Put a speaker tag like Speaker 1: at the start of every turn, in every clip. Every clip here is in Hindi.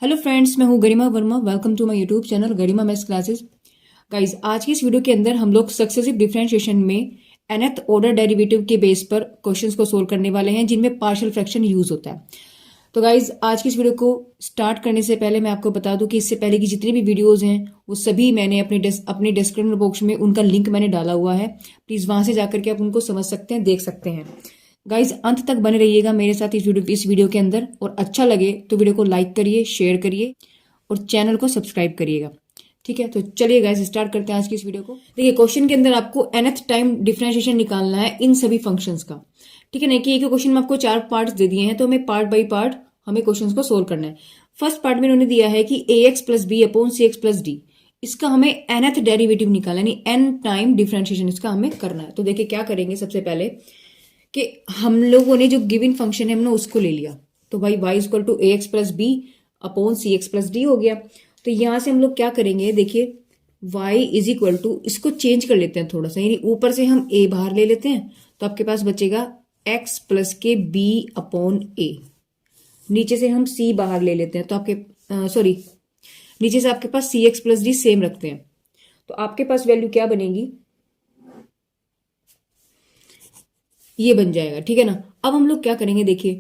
Speaker 1: हेलो फ्रेंड्स, मैं हूँ Garima Verma. Welcome to my YouTube channel Garima maths classes. Guys, आज की इस वीडियो के अंदर हम लोग सक्सेसिव डिफरेंशिएशन में nth ऑर्डर डेरिवेटिव के बेस पर क्वेश्चंस को सोल्व करने वाले हैं जिनमें पार्शियल फ्रैक्शन यूज होता है। तो गाइज, आज की इस वीडियो को स्टार्ट करने से पहले मैं आपको बता दूं कि इससे पहले की जितनी भी वीडियोज हैं वो सभी मैंने अपने डिस्क्रिप्शन बॉक्स में उनका लिंक मैंने डाला हुआ है। प्लीज वहां से जाकर के आप उनको समझ सकते हैं, देख सकते हैं। गाइज, अंत तक बने रहिएगा मेरे साथ इस वीडियो के अंदर, और अच्छा लगे तो वीडियो को लाइक करिए, शेयर करिए और चैनल को सब्सक्राइब करिएगा। ठीक है, तो चलिए गाइज स्टार्ट करते हैं आज की इस वीडियो को। देखिए, क्वेश्चन के अंदर आपको nth टाइम डिफरेंशिएशन निकालना है इन सभी फंक्शंस का। ठीक है ना, कि एक क्वेश्चन में आपको 4 पार्ट्स दे दिए हैं, तो हमें पार्ट बाई पार्ट हमें क्वेश्चन को सोल्व करना है। फर्स्ट पार्ट में उन्होंने दिया है कि ax plus b upon c x plus D, इसका हमें nth डेरिवेटिव निकालना है, यानी n टाइम डिफरेंशिएशन इसका हमें करना है। तो देखिए क्या करेंगे, सबसे पहले कि हम लोगों ने जो गिवन फंक्शन है हमने उसको ले लिया, तो भाई y equal to a x plus b upon c x plus d हो गया। तो यहां से हम लोग क्या करेंगे, देखिए y इज इक्वल टू, इसको चेंज कर लेते हैं थोड़ा सा, यानी ऊपर से हम a बाहर ले लेते हैं, तो आपके पास बचेगा x plus k b upon a। नीचे से हम c बाहर ले लेते हैं, तो आपके नीचे से आपके पास C x plus D same रखते हैं, तो आपके पास वैल्यू क्या बनेगी, ये बन जाएगा। ठीक है ना। अब हम लोग क्या करेंगे, देखिए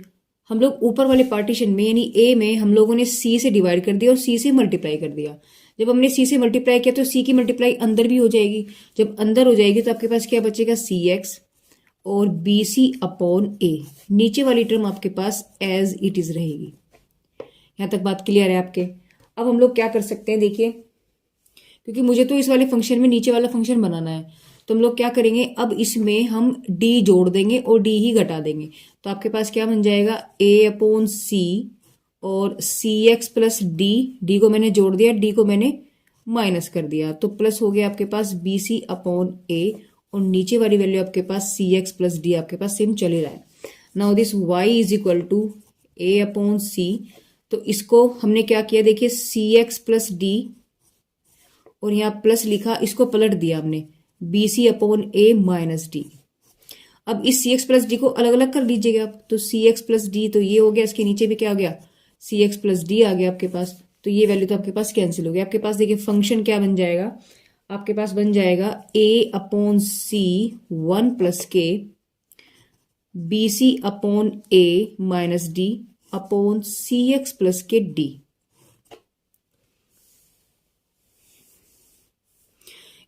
Speaker 1: हम लोग ऊपर वाले पार्टीशन में यानी ए में हम लोगों ने सी से डिवाइड कर दिया और सी से मल्टीप्लाई कर दिया। जब हमने सी से मल्टीप्लाई किया तो सी की मल्टीप्लाई अंदर भी हो जाएगी। जब अंदर हो जाएगी तो आपके पास क्या बचेगा, सी एक्स और बी सी अपॉन ए। नीचे वाली टर्म आपके पास एज इट इज रहेगी। यहां तक बात क्लियर है आपके। अब हम लोग क्या कर सकते हैं, देखिए क्योंकि मुझे तो इस वाले फंक्शन में नीचे वाला फंक्शन बनाना है, तो हम लोग क्या करेंगे, अब इसमें हम d जोड़ देंगे और d ही घटा देंगे। तो आपके पास क्या बन जाएगा, a अपॉन सी और सी एक्स प्लस डी को मैंने जोड़ दिया, d को मैंने माइनस कर दिया, तो प्लस हो गया आपके पास बी सी अपॉन ए, और नीचे वाली वैल्यू आपके पास सी एक्स प्लस डी आपके पास सेम चल ही रहा है। Now this y is equal to A upon C, तो इसको हमने क्या किया, देखिए सी एक्स प्लस डी और यहाँ प्लस लिखा, इसको पलट दिया हमने, बी सी अपॉन ए माइनस डी। अब इस सी एक्स प्लस डी को अलग अलग कर लीजिएगा आप, तो सी एक्स प्लस डी तो ये हो गया, इसके नीचे भी क्या हो गया, सी एक्स प्लस डी आ गया आपके पास, तो ये वैल्यू तो आपके पास कैंसिल हो गया। आपके पास देखिए फंक्शन क्या बन जाएगा, आपके पास बन जाएगा ए अपॉन सी 1 प्लस के बी सी अपॉन ए minus D upon c x plus k D.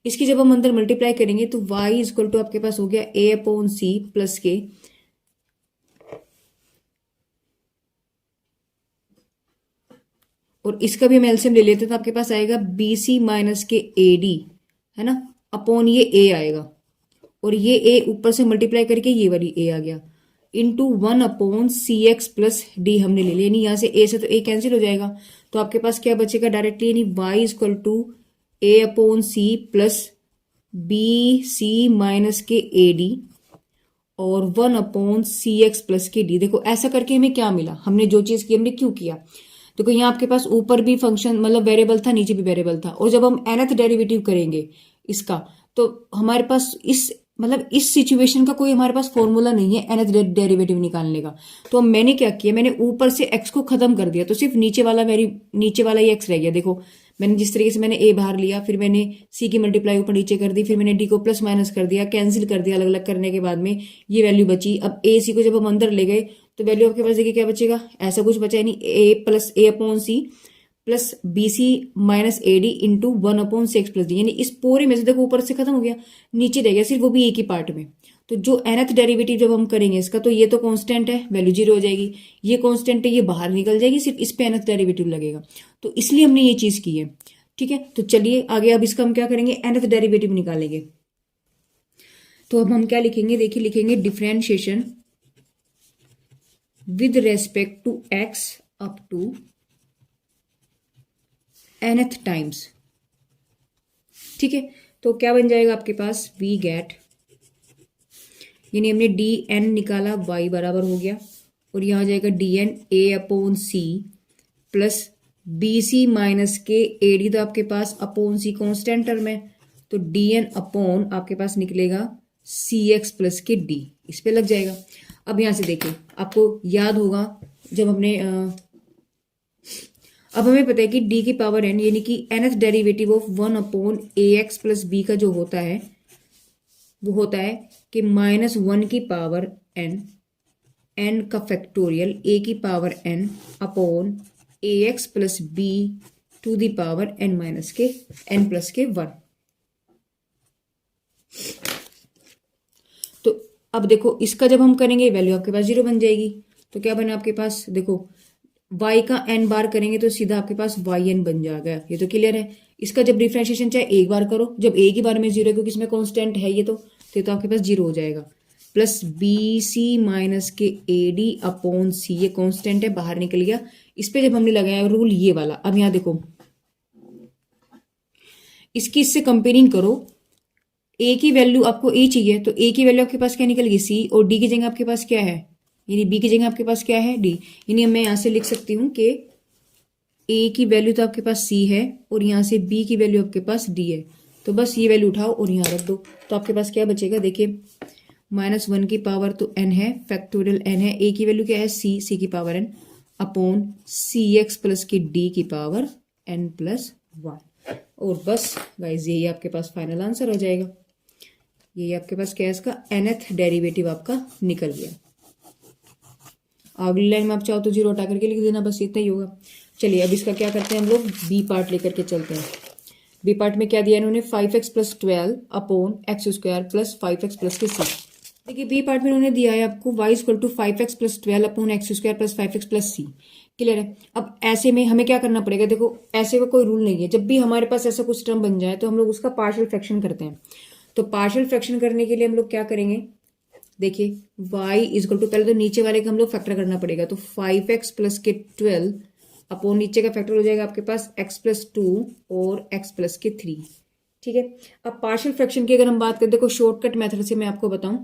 Speaker 1: इसकी जब हम अंदर मल्टीप्लाई करेंगे तो y इक्वल टू आपके पास हो गया a अपॉन सी प्लस के, और इसका भी हम एलसीएम ले लेते हैं, तो आपके पास आएगा B c minus k a D, है ना, अपॉन ये a आएगा, और ये a ऊपर से मल्टीप्लाई करके ये वाली a आ गया, into 1 upon c x plus D हमने ले लिया, यानी यहाँ से a से तो a कैंसिल हो जाएगा, तो आपके पास क्या बचेगा डायरेक्टली, यानी y equal to A upon c plus b c minus k a d और 1 upon c x plus k d. देखो ऐसा करके हमें क्या मिला, हमने जो चीज की हमने क्यों किया, देखो यहाँ आपके पास ऊपर भी फंक्शन मतलब वेरिएबल था, नीचे भी वेरिएबल था, और जब हम nth डेरिवेटिव करेंगे इसका, तो हमारे पास इस सिचुएशन का कोई हमारे पास फॉर्मूला नहीं है nth डेरिवेटिव निकालने का। तो मैंने क्या किया, मैंने ऊपर से x को खत्म कर दिया, तो सिर्फ नीचे वाला ही x रह गया। देखो मैंने जिस तरीके से मैंने a बाहर लिया, फिर मैंने c की मल्टीप्लाई ऊपर नीचे कर दी, फिर मैंने d को प्लस माइनस कर दिया, कैंसिल कर दिया, अलग अलग करने के बाद में ये वैल्यू बची। अब a c को जब हम अंदर ले गए तो वैल्यू आपके पास देखिए क्या बचेगा, ऐसा कुछ बचा है नहीं, a upon c plus b c minus a d into 1 upon c x plus d, यानी इस पूरे में से देखो ऊपर से खत्म हो गया, नीचे रह गया सिर्फ वो भी एक ही पार्ट में। तो जो nth डेरिवेटिव जब हम करेंगे इसका, तो ये तो कांस्टेंट है, वैल्यू 0 हो जाएगी, ये कांस्टेंट है, ये बाहर निकल जाएगी, सिर्फ इस पे nth डेरिवेटिव लगेगा, तो इसलिए हमने ये चीज की है। ठीक है, तो चलिए आगे अब इसका हम क्या करेंगे, nth डेरिवेटिव निकालेंगे। तो अब हम क्या लिखेंगे, देखिए लिखेंगे differentiation with respect to x up to nth times. ठीक है, तो क्या बन जाएगा आपके पास, वी गेट, यानी हमने डी एन निकाला, y बराबर हो गया, और यहां आ जाएगा d n a upon c plus b c minus k a d, तो आपके पास अपॉन सी कॉन्स्टेंट टर्म है, तो डी एन अपॉन आपके पास निकलेगा c x plus k d, इस पे लग जाएगा। अब यहां से देखिए आपको याद होगा जब हमने अब हमें पता है कि डी की पावर एन यानी कि nth derivative of 1 upon a x plus b का जो होता है वो होता है कि -1 की पावर एन, एन का फैक्टोरियल ए की power n upon a x plus b to the power n minus k n plus k 1। तो अब देखो इसका जब हम करेंगे वैल्यू आपके पास 0 बन जाएगी। तो क्या बना आपके पास, देखो y का n बार करेंगे तो सीधा आपके पास yn बन जाएगा। ये तो क्लियर है। इसका जब डिफ्रेंशिएशन चाहे एक बार करो, जब एक ही बार में 0 है क्योंकि इसमें कांस्टेंट है ये तो आपके पास 0 हो जाएगा। Plus b c minus k a D upon सी, ये कांस्टेंट है बाहर निकल गया। इस पे जब हमने लगाया रूल ये वाला, अब यहाँ देखो इसकी इससे कंपेयरिंग करो, ए की वैल्यू आपको ए चाहिए तो ए की वैल्यू आपके पास क्या निकल गई सी, और डी की जगह आपके पास क्या है, यानी बी की जगह आपके पास क्या है डी। यानी मैं यहां से लिख सकती हूँ कि ए की वैल्यू तो आपके पास सी है और यहां से बी की वैल्यू आपके पास डी है। तो बस ये वैल्यू उठाओ और यहाँ रख दो। तो आपके पास क्या बचेगा, देखिए -1 की पावर तो n है, फैक्टोरियल n है, a की वैल्यू क्या है सी की power n upon c x plus की डी की पावर n प्लस 1। और बस गाइज यही आपके पास फाइनल आंसर हो जाएगा। यही आपके पास क्या है, इसका nth डेरिवेटिव आपका निकल गया। अगली लाइन में आप चाहो तो 0 हटा करके लिख देना, बस इतना ही होगा। चलिए अब इसका क्या करते हैं, हम लोग बी पार्ट लेकर के चलते हैं। बी पार्ट में क्या दिया इन्होंने, 5x plus 12 upon x square plus 5x plus के सी। देखिए बी पार्ट में उन्होंने दिया है आपको y equal to 5x plus 12 upon x square plus 5x plus c. Clear है। अब ऐसे में हमें क्या करना पड़ेगा, देखो ऐसे में कोई रूल नहीं है, जब भी हमारे पास ऐसा कुछ टर्म बन जाए तो हम लोग उसका पार्शियल फ्रैक्शन करते हैं। तो पार्शियल फ्रैक्शन करने के लिए हम लोग क्या करेंगे, देखिए y इक्वल टू, पहले तो नीचे वाले का हम लोग फैक्टर करना पड़ेगा। तो 5x प्लस के 12 अपॉन नीचे का फैक्टर हो जाएगा आपके पास x प्लस 2 और x प्लस के 3। ठीक है। अब पार्शियल फ्रैक्शन की अगर हम बात करें, देखो शॉर्टकट मेथड से मैं आपको बताऊं,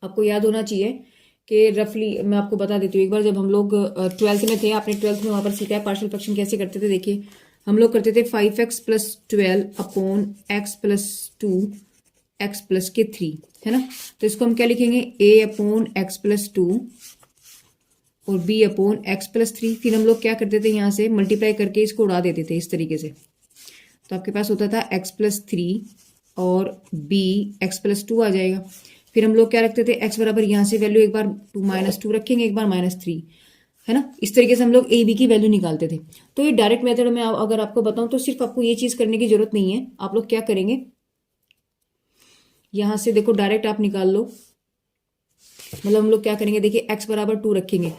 Speaker 1: आपको याद होना चाहिए कि रफली मैं आपको बता देती हूँ। एक बार जब हम लोग 12th में थे, आपने 12th में वहां पर सीखा है पार्शियल फ्रैक्शन कैसे करते थे। देखिए हम लोग करते थे 5x plus 12 upon x plus 2 x plus के 3, है ना। तो इसको हम क्या लिखेंगे, a अपॉन एक्स प्लस 2 और b अपॉन एक्स प्लस 3। फिर हम लोग क्या करते थे, यहाँ से मल्टीप्लाई करके इसको उड़ा देते थे इस तरीके से। तो आपके पास होता था x प्लस 3 और b एक्स प्लस 2 आ जाएगा। फिर हम लोग क्या रखते थे, x बराबर यहाँ से वैल्यू एक बार -2 रखेंगे, एक बार -3, है ना। इस तरीके से हम लोग a b की वैल्यू निकालते थे। तो ये डायरेक्ट मेथड में अगर आपको बताऊं तो सिर्फ आपको ये चीज करने की जरूरत नहीं है। आप लोग क्या करेंगे, यहां से देखो डायरेक्ट आप निकाल लो। मतलब हम लोग क्या करेंगे, देखिए x बराबर 2 रखेंगे,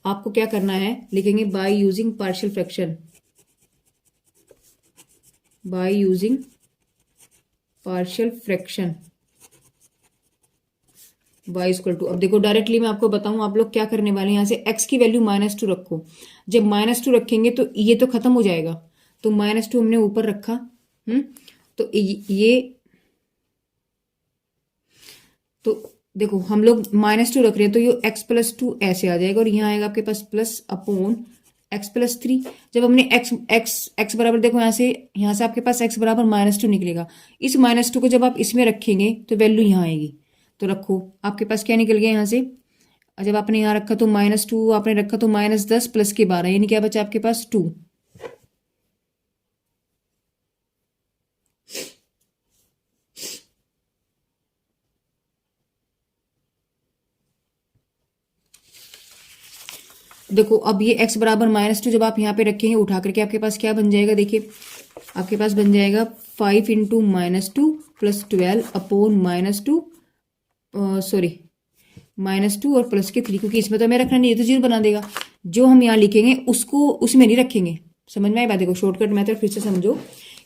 Speaker 1: आपको क्या करना है, लिखेंगे by using partial fraction, by using partial fraction y equal to. अब देखो डायरेक्टली मैं आपको बताऊं, आप लोग क्या करने वाले हैं, यहाँ से x की वैल्यू -2 रखो। जब -2 रखेंगे तो ये तो खत्म हो जाएगा, तो -2 हमने ऊपर रखा। तो ये तो देखो हम लोग -2 रख रहे हैं तो ये x प्लस 2 ऐसे आ जाएगा और यहाँ आएगा आपके पास प्लस अपॉन x प्लस 3। जब हमने x बराबर, देखो यहाँ से आपके पास x बराबर -2 निकलेगा। इस -2 को जब आप इसमें रखेंगे तो वैल्यू यहाँ आएगी। तो रखो, आपके पास क्या निकल गया यहाँ से, जब आपने यहाँ रखा तो -2 आपने रखा तो -10 प्लस के 12, यानी क्या बचा आपके पास 2। देखो अब ये x बराबर -2 जब आप यहाँ पे रखेंगे उठा करके आपके पास क्या बन जाएगा, देखिए आपके पास बन जाएगा 5 इंटू -2 प्लस 12 अपॉन -2 -2 और प्लस के 3, क्योंकि इसमें तो हमें रखना नहीं है तो 0 बना देगा। जो हम यहाँ लिखेंगे उसको उसमें नहीं रखेंगे। समझ में आई बात। देखो शॉर्टकट मेथड फिर से समझो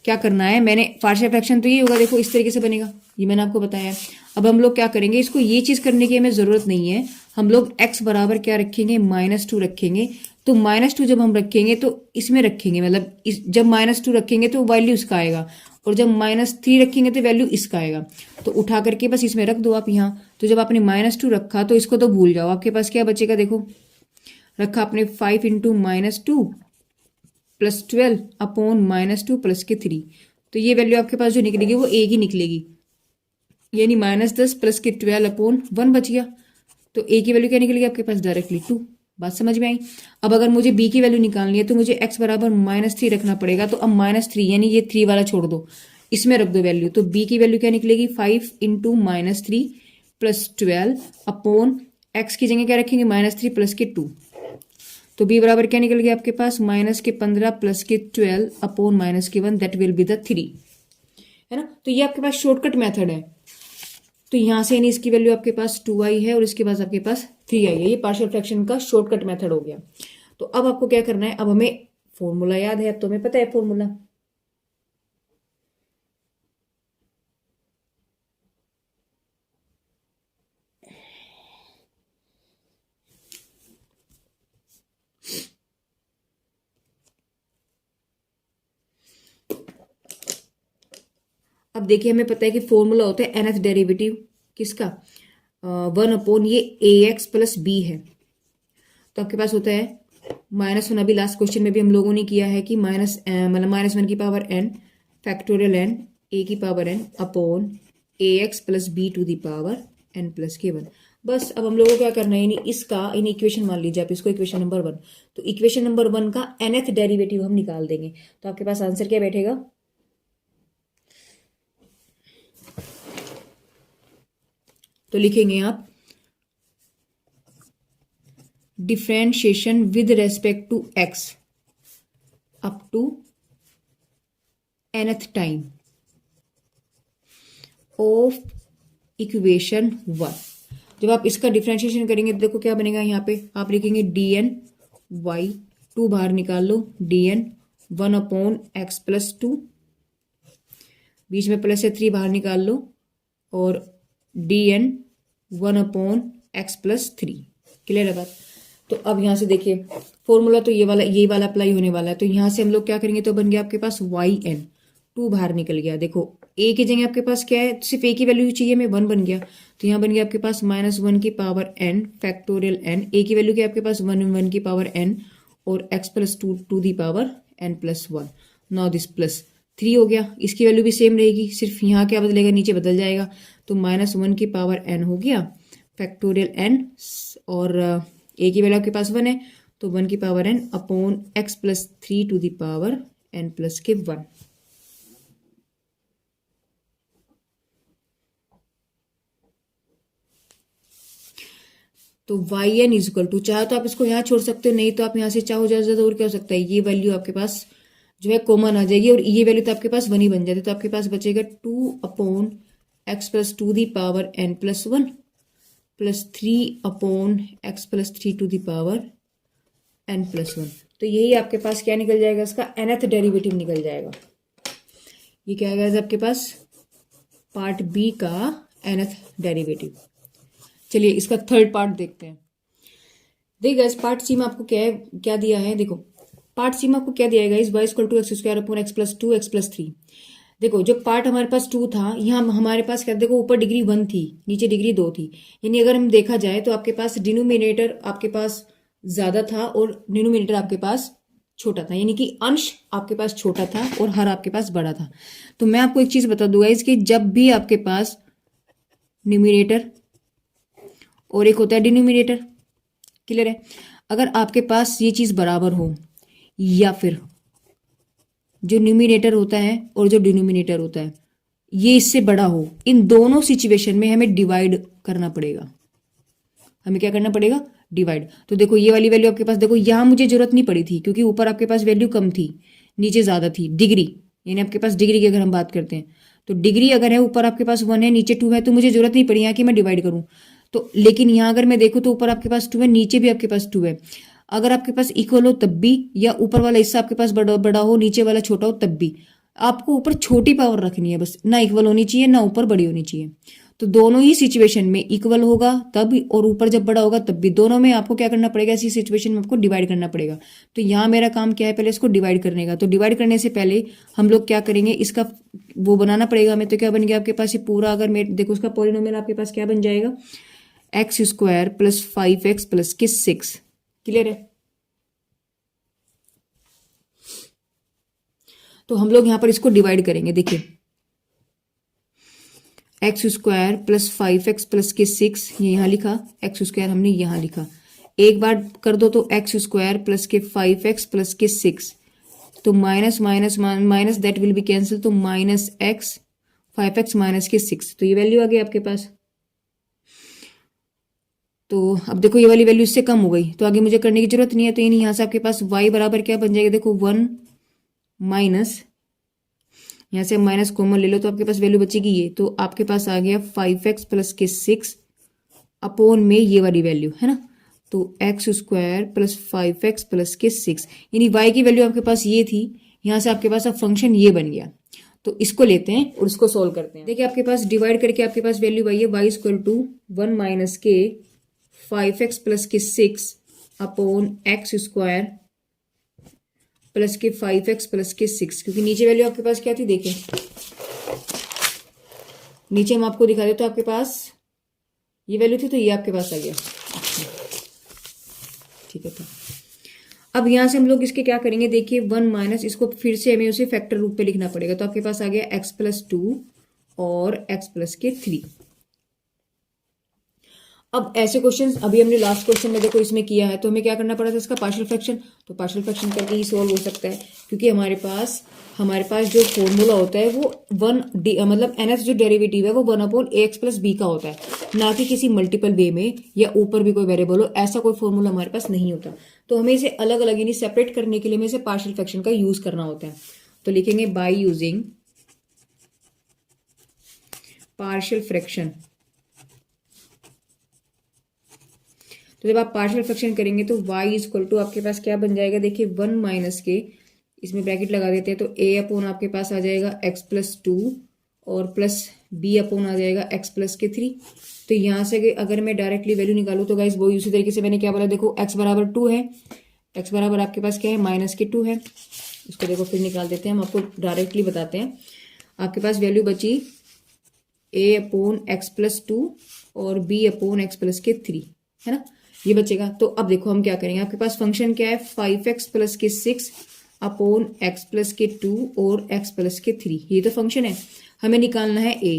Speaker 1: क्या करना है। मैंने पार्शियल फ्रैक्शन तो ये होगा, देखो इस तरीके से बनेगा, ये मैंने आपको बताया है। अब हम लोग क्या करेंगे, इसको ये चीज करने की हमें जरूरत नहीं है। हम लोग x बराबर क्या रखेंगे, -2 रखेंगे। तो -2 जब हम रखेंगे तो इसमें रखेंगे, मतलब जब -2 रखेंगे तो वैल्यू इसका आएगा, और जब -3 रखेंगे तो वैल्यू इसका आएगा। तो उठा करके बस इसमें रख दो आप यहाँ। तो जब आपने -2 रखा तो इसको तो भूल जाओ, आपके पास क्या बचेगा, देखो रखा आपने 5 इंटू -2 प्लस 12 अपॉन -2 प्लस के 3। तो ये वैल्यू आपके पास जो निकलेगी वो a की निकलेगी, यानी -10 प्लस के 12 अपॉन 1 बच गया। तो a की वैल्यू क्या निकलेगी आपके पास, डायरेक्टली 2। बात समझ में आई। अब अगर मुझे b की वैल्यू निकालनी है तो मुझे x बराबर -3 रखना पड़ेगा। तो अब -3 यानी ये 3 वाला छोड़ दो, इसमें रख दो वैल्यू। तो b की वैल्यू क्या निकलेगी, 5 इंटू -3 प्लस 12 अपॉन x की जगह क्या रखेंगे, -3 प्लस के 2। तो b बराबर क्या निकल गया आपके पास, -15 प्लस के 12 upon -1, that will be the 3, है ना। तो ये आपके पास शॉर्टकट मेथड है। तो यहां से यानी इसकी वैल्यू आपके पास 2 आई है और इसके पास आपके पास 3 आई है। ये पार्शियल फ्रैक्शन का शॉर्टकट मेथड हो गया। तो अब आपको क्या करना है, अब हमें फॉर्मूला याद है, अब तो हमें पता है फॉर्मूला। अब देखिए हमें पता है कि फॉर्मूला होता है nth डेरिवेटिव किसका, 1 अपॉन ये ax प्लस b है। तो आपके पास होता है -1, अभी लास्ट क्वेश्चन में भी हम लोगों ने किया है कि मतलब -1 की power n factorial n a की power n upon ax plus b to the power n plus k1। बस अब हम लोगों को क्या करना है, यानी इसका इन इक्वेशन मान लीजिए आप इसको इक्वेशन नंबर 1। तो इक्वेशन नंबर 1 का nth डेरिवेटिव हम निकाल देंगे। तो आपके पास आंसर क्या बैठेगा, तो लिखेंगे आप differentiation with respect to x up to nth time of equation 1। जब आप इसका डिफ्रेंशिएशन करेंगे तो देखो क्या बनेगा, यहाँ पे आप लिखेंगे dn y, 2 बाहर निकाल लो, dn 1 अपॉन x प्लस 2, बीच में प्लस से 3 बाहर निकाल लो, और dn 1 upon x plus 3। Clear है बात। तो अब यहां से देखिए फॉर्मूला तो ये वाला अप्लाई होने वाला है। तो यहां से हम लोग क्या करेंगे, तो बन गया आपके पास yn, 2 बाहर निकल गया। देखो a की जगह आपके पास क्या है, सिर्फ a की वैल्यू चाहिए, मैं 1 बन गया। तो यहाँ बन गया आपके पास -1 की power n factorial n, a की वैल्यू क्या आपके पास 1 की पावर n और x plus 2 to the power n plus 1। Now this plus 3 हो गया, इसकी वैल्यू भी सेम रहेगी, सिर्फ यहाँ क्या बदलेगा, नीचे बदल जाएगा। तो -1 की पावर n हो गया फैक्टोरियल n, और a की वैल्यू आपके पास 1 है, तो 1 की power n upon x plus 3 to the power n plus k 1। तो yn इज इक्वल टू, चाहे तो आप इसको यहाँ छोड़ सकते हो, नहीं तो आप यहाँ से चाहो ज्यादा ज्यादा और क्या हो सकता है, ये वैल्यू आपके पास जो है कॉमन आ जाएगी और ये वैल्यू तो आपके पास 1 ही बन जाती है। तो आपके पास बचेगा 2 upon x plus 2 the power n plus 1 plus 3 upon x plus 3 to the power n plus 1। तो यही आपके पास क्या निकल जाएगा, इसका nth डेरिवेटिव निकल जाएगा। ये क्या आएगा आपके पास, पार्ट बी का nth डेरिवेटिव। चलिए इसका थर्ड पार्ट देखते हैं। देखिए इस पार्ट सी में आपको क्या दिया है, देखो पार्ट सी में आपको क्या दिया है, इस y equal to x square upon x plus 2 x plus 3। देखो जो पार्ट हमारे पास 2 था, यहाँ हमारे पास क्या, देखो ऊपर डिग्री 1 थी, नीचे डिग्री 2 थी। यानी अगर हम देखा जाए तो आपके पास डिनोमिनेटर आपके पास ज्यादा था और डिनोमिनेटर आपके पास छोटा था, यानी कि अंश आपके पास छोटा था और हर आपके पास बड़ा था। तो मैं आपको एक चीज बता दूंगा, इसकी जब भी आपके पास न्यूमिनेटर और एक होता है डिनोमिनेटर, क्लियर है, अगर आपके पास ये चीज बराबर हो या फिर जो न्यूमिनेटर होता है और जो डिनोमिनेटर होता है ये इससे बड़ा हो, इन दोनों सिचुएशन में हमें डिवाइड करना पड़ेगा। हमें क्या करना पड़ेगा, डिवाइड। तो देखो ये वाली वैल्यू आपके पास, देखो यहां मुझे जरूरत नहीं पड़ी थी क्योंकि ऊपर आपके पास वैल्यू कम थी, नीचे ज्यादा थी डिग्री, यानी आपके पास डिग्री की अगर हम बात करते हैं तो डिग्री अगर है ऊपर आपके पास 1 है नीचे 2 है, तो मुझे जरूरत नहीं पड़ी यहाँ की मैं डिवाइड करूं। तो लेकिन यहाँ अगर मैं देखूं तो ऊपर आपके पास 2 है, नीचे भी आपके पास 2 है। अगर आपके पास इक्वल हो तब भी, या ऊपर वाला हिस्सा आपके पास बड़ा हो नीचे वाला छोटा हो तब भी, आपको ऊपर छोटी पावर रखनी है बस, ना इक्वल होनी चाहिए ना ऊपर बड़ी होनी चाहिए। तो दोनों ही सिचुएशन में इक्वल होगा तब और ऊपर जब बड़ा होगा तब भी, दोनों में आपको क्या करना पड़ेगा, ऐसी सिचुएशन में आपको डिवाइड करना पड़ेगा। तो यहाँ मेरा काम क्या है, पहले इसको डिवाइड करने का। तो डिवाइड करने से पहले हम लोग क्या करेंगे, इसका वो बनाना पड़ेगा हमें। तो क्या बन गया आपके पास ये पूरा, अगर मैं देखो उसका पॉलिनोमियल आपके पास क्या बन जाएगा, x square plus 5x plus के 6। क्लियर है। तो हम लोग यहां पर इसको डिवाइड करेंगे। देखिए x square plus 5x plus के 6, ये यहां लिखा, एक्स स्क्वायर हमने यहां लिखा, एक बार कर दो तो एक्स स्क्वायर प्लस के 5x प्लस के 6, तो minus minus minus that will be cancel, तो माइनस एक्स 5x माइनस के 6, तो ये वैल्यू आ गई आपके पास। तो अब देखो ये वाली वैल्यू इससे कम हो गई, तो आगे मुझे करने की जरूरत नहीं है, तो यानी यहाँ से आपके पास y बराबर क्या बन जाएगा, देखो 1 माइनस, यहाँ से माइनस कॉमन ले लो तो आपके पास वैल्यू बचेगी ये, तो आपके पास आ गया 5x प्लस के 6 अपॉन में ये वाली वैल्यू है ना, तो x square plus 5x plus के 6, यानी y की वैल्यू आपके पास ये थी, यहाँ से आपके पास अब फंक्शन ये बन गया। तो इसको लेते हैं और इसको सॉल्व करते हैं। देखिए आपके पास डिवाइड करके आपके पास वैल्यू आई है y इक्वल टू 1 माइनस के 5x प्लस के 6 अपॉन एक्स स्क्वायर प्लस के 5x प्लस के 6, क्योंकि नीचे वैल्यू आपके पास क्या थी, देखें नीचे हम आपको दिखा दे तो आपके पास ये वैल्यू थी, तो ये आपके पास आ गया। ठीक है, तो अब यहां से हम लोग इसके क्या करेंगे, देखिए 1 माइनस, इसको फिर से हमें उसे फैक्टर रूप पे लिखना पड़ेगा, तो आपके पास आ गया x प्लस 2 और x प्लस के 3। अब ऐसे क्वेश्चंस अभी हमने लास्ट क्वेश्चन में देखो इसमें किया है, तो हमें क्या करना पड़ा था, इसका पार्शियल फ्रैक्शन, तो पार्शियल फ्रैक्शन करके ही सॉल्व हो सकता है, क्योंकि हमारे पास जो फॉर्मूला होता है वो मतलब nth जो डेरिवेटिव है वो 1/ax प्लस b का होता है, ना कि किसी मल्टीपल वे में या ऊपर भी कोई वेरिएबल हो, ऐसा कोई फॉर्मूला हमारे पास नहीं होता। तो हमें इसे अलग अलग यानी सेपरेट करने के लिए हमें इसे पार्शियल फ्रैक्शन का यूज करना होता है। तो लिखेंगे बाय यूजिंग पार्शियल फ्रैक्शन। तो जब आप पार्शियल फ्रैक्शन करेंगे तो y इक्वल टू आपके पास क्या बन जाएगा, देखिए 1 माइनस के, इसमें ब्रैकेट लगा देते हैं, तो a अपोन आपके पास आ जाएगा x प्लस 2 और प्लस b अपोन आ जाएगा x प्लस के 3। तो यहाँ से अगर मैं डायरेक्टली वैल्यू निकालूँ तो गाइस वो उसी तरीके से मैंने क्या बोला, देखो x बराबर 2 है, x बराबर आपके पास क्या है माइनस के 2 है, उसको देखो फिर निकाल देते हैं, हम आपको डायरेक्टली बताते हैं। आपके पास वैल्यू बची a अपोन एक्स प्लस 2 और b अपोन एक्स प्लस के 3, है ना, ये बचेगा। तो अब देखो हम क्या करेंगे, आपके पास फंक्शन क्या है 5x प्लस के 6 अपॉन एक्स प्लस के 2 और x प्लस के 3, ये तो फंक्शन है, हमें निकालना है a।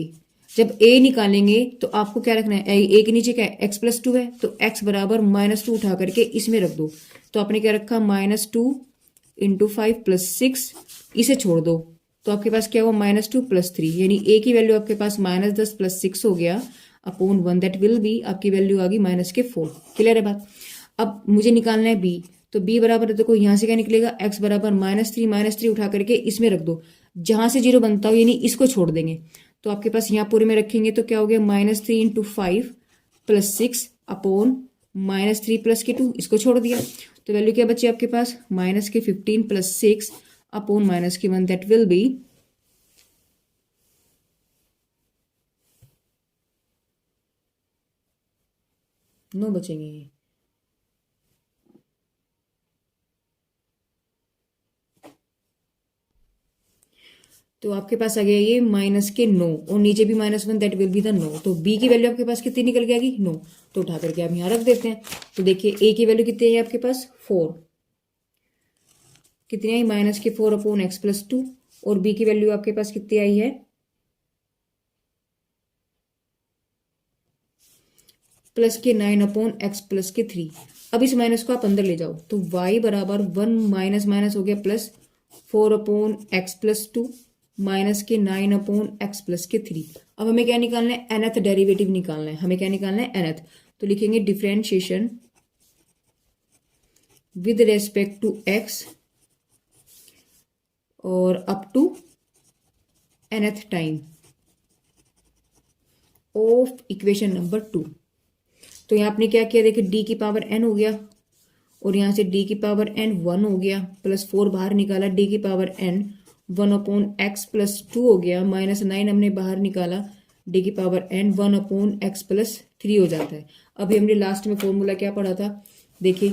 Speaker 1: जब a निकालेंगे तो आपको क्या रखना है, a के नीचे क्या है x प्लस 2 है, तो x बराबर -2 उठा करके इसमें रख दो, तो आपने क्या रखा -2 इंटू 5 प्लस 6, इसे छोड़ दो तो आपके पास क्या हुआ -2 प्लस 3, यानी a की वैल्यू आपके पास -10 प्लस 6 हो गया अपॉन 1, दैट विल बी आपकी वैल्यू आ गई -4। क्लियर है बात। अब मुझे निकालना है b, तो b बराबर देखो यहाँ से क्या निकलेगा, x बराबर -3 उठा करके इसमें रख दो, जहां से 0 बनता हो यानी इसको छोड़ देंगे, तो आपके पास यहाँ पूरे में रखेंगे तो क्या हो गया -3 इंटू 5 प्लस 6 अपॉन -3 प्लस के 2, इसको छोड़ दिया, तो वैल्यू क्या बची आपके पास -15 plus 6 upon -1, that will be 9 बचेंगे ये। तो आपके पास आ गया ये -9 और नीचे भी -1, दैट विल बी द 9, तो b की वैल्यू आपके पास कितनी निकल के आ गई 9, तो उठा करके आप यहाँ रख देते हैं। तो देखिए a की वैल्यू कितनी है आपके पास 4, कितनी आई -4 अपॉन एक्स प्लस 2, और b की वैल्यू आपके पास कितनी आई है प्लस के 9 अपॉन एक्स प्लस के 3। अब इस माइनस को आप अंदर ले जाओ, तो y बराबर 1 माइनस माइनस हो गया plus 4 upon x plus 2 minus के 9 अपॉन एक्स प्लस के 3। अब हमें क्या निकालना है, nth डेरिवेटिव निकालना है, हमें क्या निकालना है nth, तो लिखेंगे differentiation with respect to x और up to nth time of equation number 2। तो यहाँ आपने क्या किया, देखिए d की पावर n हो गया और यहाँ से d की पावर n 1 हो गया, प्लस 4 बाहर निकाला, d की power n 1 upon x plus 2 हो गया, -9 हमने बाहर निकाला, d की power n 1 upon x plus 3 हो जाता है। अभी हमने लास्ट में फॉर्मूला क्या पढ़ा था, देखिए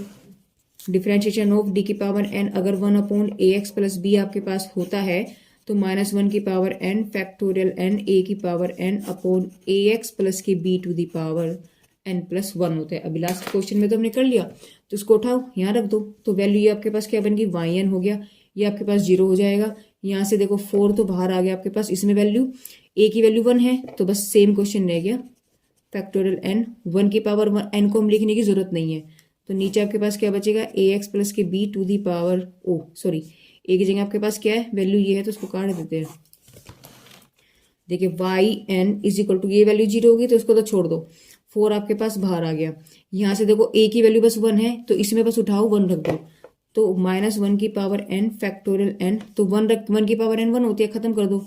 Speaker 1: डिफरेंशिएशन ऑफ d की पावर n अगर 1 upon a x plus b आपके पास होता है तो -1 की power n factorial n a की power n upon a x plus k b to the power n plus 1 होता है। अभी लास्ट क्वेश्चन में तो हमने कर लिया, तो इसको उठाओ यहाँ रख दो, तो वैल्यू ये आपके पास क्या बन गई yn हो गया, ये आपके पास 0 हो जाएगा। यहाँ से देखो 4 तो बाहर आ गया आपके पास, इसमें वैल्यू a की वैल्यू 1 है, तो बस सेम क्वेश्चन रह गया फैक्टोरियल n, 1 की पावर n को हम लिखने की जरूरत नहीं है, तो नीचे आपके पास क्या बचेगा, ए एक्स प्लस के B to the power oh sorry A की जगह आपके पास क्या है, वैल्यू ये है तो उसको काट देते हैं। देखिए y n is equal to, ये वैल्यू 0 होगी तो इसको तो छोड़ दो, 4 आपके पास बाहर आ गया। यहाँ से देखो ए की वैल्यू बस 1 है तो इसमें बस उठाओ 1 रख दो, तो -1 की पावर n फैक्टोरियल n, तो 1 रख 1 की पावर n 1 होती है, खत्म कर दो।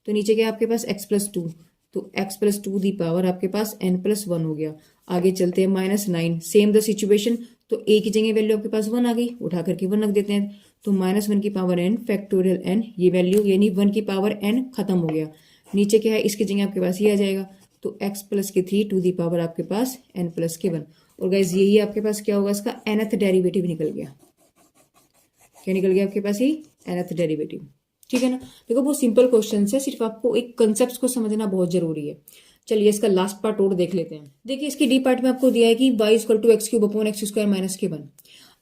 Speaker 1: तो नीचे क्या आपके पास x+2, तो x+2 दी पावर आपके पास n+1 हो गया। आगे चलते हैं -9, सेम द सिचुएशन, तो a की जगह वैल्यू आपके पास 1 आ गई, उठा करके 1 रख देते हैं, तो -1 की पावर n फैक्टोरियल n, ये वैल्यू यानी 1 की पावर n खत्म हो गया। नीचे क्या है, इसकी जगह आपके पास ये आ जाएगा, तो x प्लस के 3 टू दी पावर आपके पास n प्लस के 1। और गाइज यही आपके पास क्या होगा, इसका nth डेरिवेटिव निकल गया। क्या निकल गया आपके पास, ही nth डेरिवेटिव। ठीक है ना। देखो बहुत सिंपल क्वेश्चन है, सिर्फ आपको एक कंसेप्ट को समझना बहुत जरूरी है। चलिए इसका लास्ट पार्ट और देख लेते हैं। देखिए इसके डी पार्ट में आपको दिया है कि y equal to x cube upon x square minus k 1।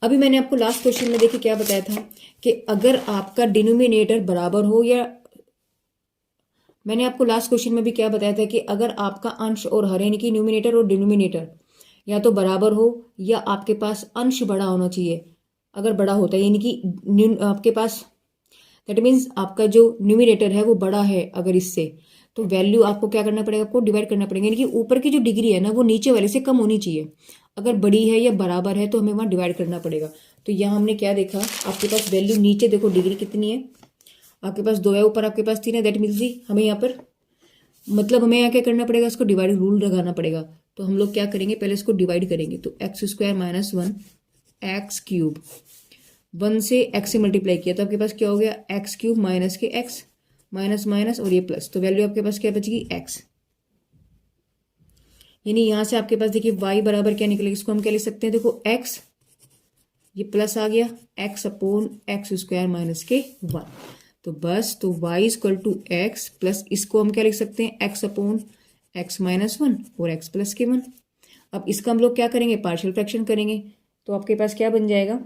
Speaker 1: अभी मैंने आपको लास्ट क्वेश्चन में देखिए क्या बताया था कि अगर आपका डिनोमिनेटर बराबर हो, या मैंने आपको लास्ट क्वेश्चन में भी क्या बताया था कि अगर आपका अंश और हर यानी कि न्यूमिनेटर और डिनोमिनेटर या तो बराबर हो या आपके पास अंश बड़ा होना चाहिए। अगर बड़ा होता है यानी कि आपके पास दैट मीन्स आपका जो न्यूमिनेटर है वो बड़ा है अगर इससे, तो वैल्यू आपको क्या करना पड़ेगा, आपको डिवाइड करना पड़ेगा, यानी कि ऊपर की जो डिग्री है ना वो नीचे वाले से कम होनी चाहिए। अगर बड़ी है या बराबर है तो हमें वहां डिवाइड करना पड़ेगा। तो यहाँ हमने क्या देखा, आपके पास वैल्यू नीचे देखो डिग्री कितनी है, आपके पास 2 है, ऊपर आपके पास 3 है, दैट मीन्स हमें यहाँ पर मतलब हमें यहाँ क्या करना पड़ेगा, इसको डिवाइड रूल लगाना पड़ेगा। तो हम लोग क्या करेंगे, पहले इसको डिवाइड करेंगे, तो x square minus 1 x cube, 1 से x से मल्टीप्लाई किया तो आपके पास क्या हो गया, एक्स क्यूब माइनस के x, माइनस माइनस और ये प्लस, तो वैल्यू आपके पास क्या बचेगी x। यानी यहां से आपके पास देखिए y बराबर क्या निकलेगा, इसको हम क्या लिख सकते हैं, देखो x, ये प्लस आ गया, x upon x square minus k 1। तो बस तो y equal to x plus, इसको हम क्या लिख सकते हैं, x अपॉन एक्स माइनस 1 और x प्लस के 1। अब इसका हम लोग क्या करेंगे, पार्शियल फ्रैक्शन करेंगे, तो आपके पास क्या बन जाएगा,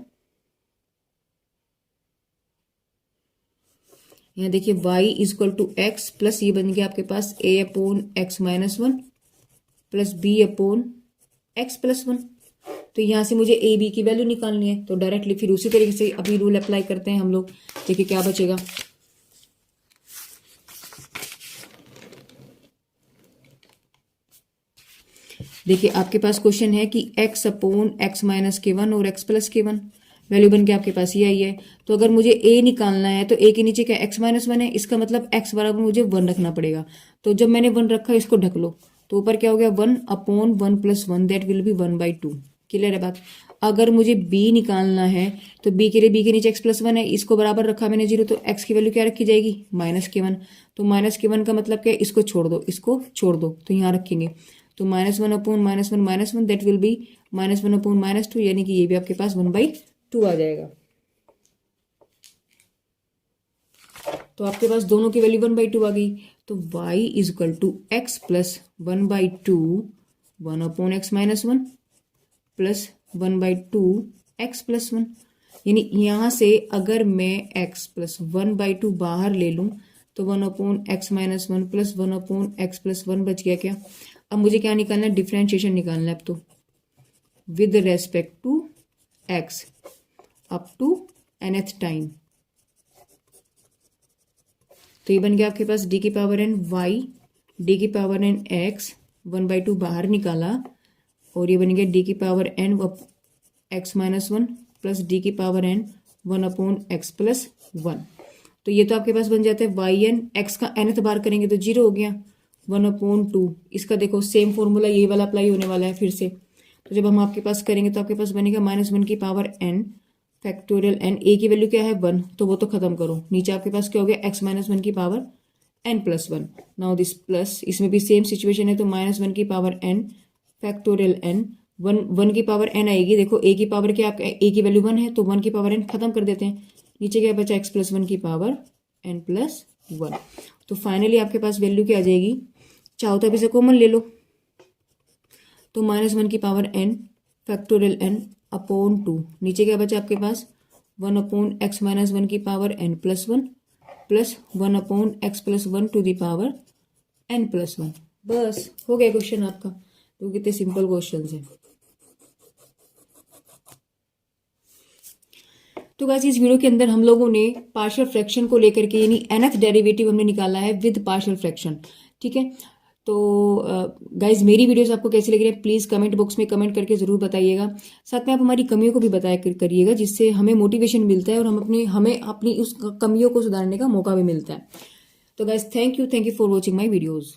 Speaker 1: यहाँ देखिए y equal to x plus, ये बन गया आपके पास a upon x minus 1 plus b upon x plus 1। तो यहाँ से मुझे a b की वैल्यू निकालनी है, तो डायरेक्टली फिर उसी तरीके से अभी रूल अप्लाई करते हैं हम लोग। देखिए क्या बचेगा, देखिए आपके पास क्वेश्चन है कि x upon x minus k 1 और x प्लस के 1, वैल्यू बन के आपके पास ये आई है। तो अगर मुझे a निकालना है तो a के नीचे क्या x माइनस 1 है, इसका मतलब x बराबर मुझे 1 रखना पड़ेगा। तो जब मैंने 1 रखा इसको ढक लो, तो ऊपर क्या हो गया 1 upon 1 plus 1, that will be 1/2। Clear है बात। अगर मुझे b निकालना है तो b के लिए b के नीचे x प्लस 1 है, इसको बराबर रखा मैंने 0, तो x की वैल्यू क्या रखी जाएगी, माइनस के 1। तो माइनस के 1 का मतलब क्या है, इसको छोड़ दो, इसको छोड़ दो, तो यहाँ रखेंगे, तो -1 upon -1 that will be -1 upon -2, यानी कि ये भी आपके पास 1/2 आ जाएगा। तो आपके पास दोनों की वैल्यू 1/2 आ गई। तो y is equal to x plus 1/2 1 upon x minus 1 plus 1/2 x plus 1। यानी यहां से अगर मैं x प्लस 1/2 बाहर ले लूं तो 1 upon x minus 1 plus 1 upon x plus 1 बच गया क्या। अब मुझे क्या निकालना है, डिफरेंशिएशन निकालना है। अब तो with respect to x up to nth time, तो ये बन गया आपके पास d की पावर n y, d की पावर n x, 1/2 बाहर निकाला, और ये बन गया d की power n x minus 1 plus d की power n 1 upon x plus 1। तो ये तो आपके पास बन जाता है वाई एन, एक्स का nth बार करेंगे तो 0 हो गया, 1/2। इसका देखो सेम फॉर्मूला ये वाला अप्लाई होने वाला है फिर से। तो जब हम आपके पास करेंगे तो आपके पास बनेगा -1 की power n factorial n, a की वैल्यू क्या है 1, तो वो तो खत्म करो, नीचे आपके पास क्या हो गया x माइनस 1 की power n plus 1। Now this plus, इसमें भी सेम सिचुएशन है, तो -1 की पावर n फैक्टोरियल n, 1 की पावर n आएगी। देखो a की पावर क्या, आपका a की वैल्यू 1 है तो 1 की पावर n खत्म कर देते हैं, नीचे क्या बचा x प्लस 1 की पावर n प्लस 1। तो फाइनली आपके पास वैल्यू क्या आ जाएगी, चाहो तो अभी से कॉमन ले लो, तो -1 की power n factorial n upon 2, नीचे क्या बचा आपके पास 1 अपॉन एक्स माइनस 1 की power n plus 1 plus 1 upon x plus 1 to the power n plus 1। बस हो गया क्वेश्चन आपका। तो कितने सिंपल क्वेश्चन है। तो गाइस इस वीडियो के अंदर हम लोगों ने पार्शियल फ्रैक्शन को लेकर के यानी nth डेरिवेटिव हमने निकाला है विद पार्शियल फ्रैक्शन। ठीक है, तो गाइज मेरी वीडियोस आपको कैसी लग रही है प्लीज़ कमेंट बॉक्स में कमेंट करके ज़रूर बताइएगा। साथ में आप हमारी कमियों को भी बताया करिएगा, जिससे हमें मोटिवेशन मिलता है और हमें अपनी उस कमियों को सुधारने का मौका भी मिलता है। तो guys thank you for watching my videos.